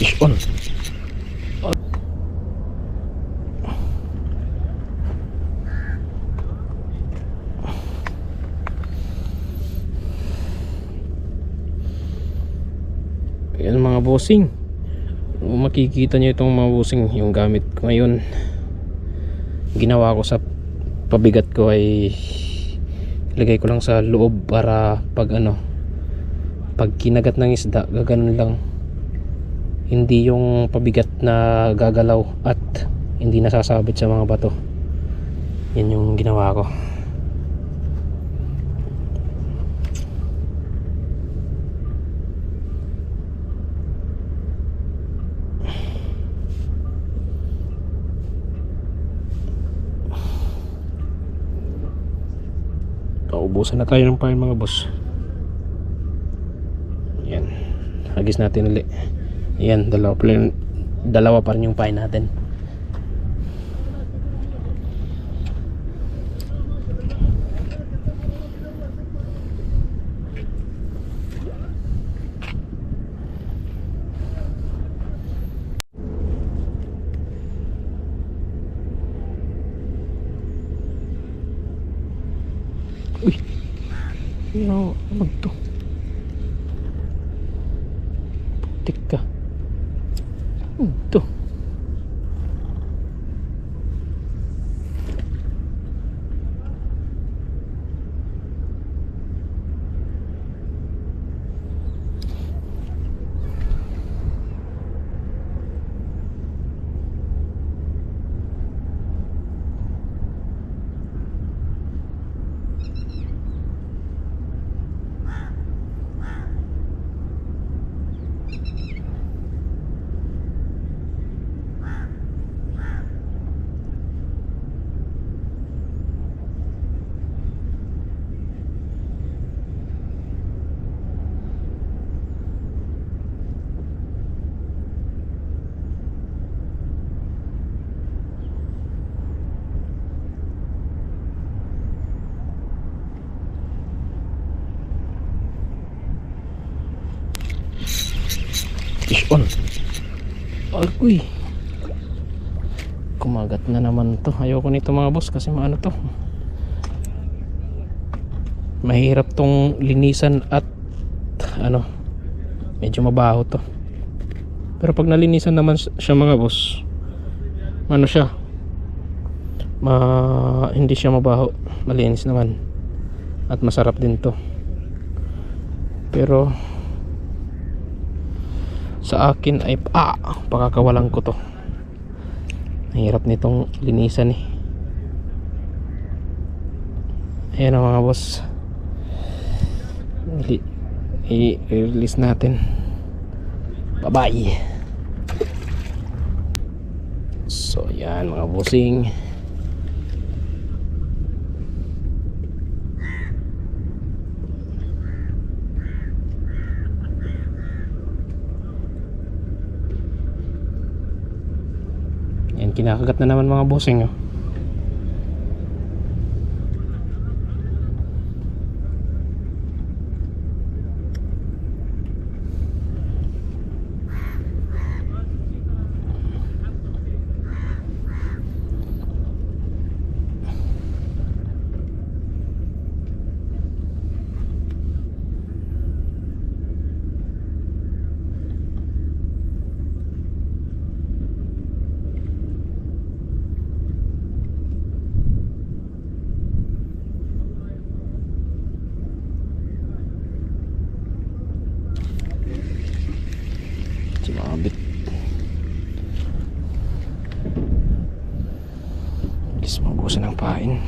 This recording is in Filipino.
Fish on. Ayan mga bossing, makikita nyo itong mga bossing, yung gamit ko ngayon. Ginawa ko sa pabigat ko ay ilagay ko lang sa loob para pag pag kinagat ng isda, gaganon lang, hindi yung pabigat na gagalaw at hindi nasasabit sa mga bato. Yan yung ginawa ko. Ubusan na tayo ng pain mga boss. Yan, hagis natin ulit. Yan, dalawa pa rin yung pain natin. Uy, ano to? Putik ka. Ito. Fish on. Agoy, kumagat na naman to. Ayoko nito mga boss kasi maano to, mahirap tong linisan at medyo mabaho to. Pero pag nalinisan naman siya mga boss, siya, hindi siya mabaho, malinis naman at masarap din to. Pero sa akin ay pakakawalan ko to. Mahirap nitong linisan eh. Ayan ang mga boss, i-release natin. Bye bye. So yan mga bossing, yan, kinakagat na naman mga bossing. Sumabit. Gusto mabusan ng pain.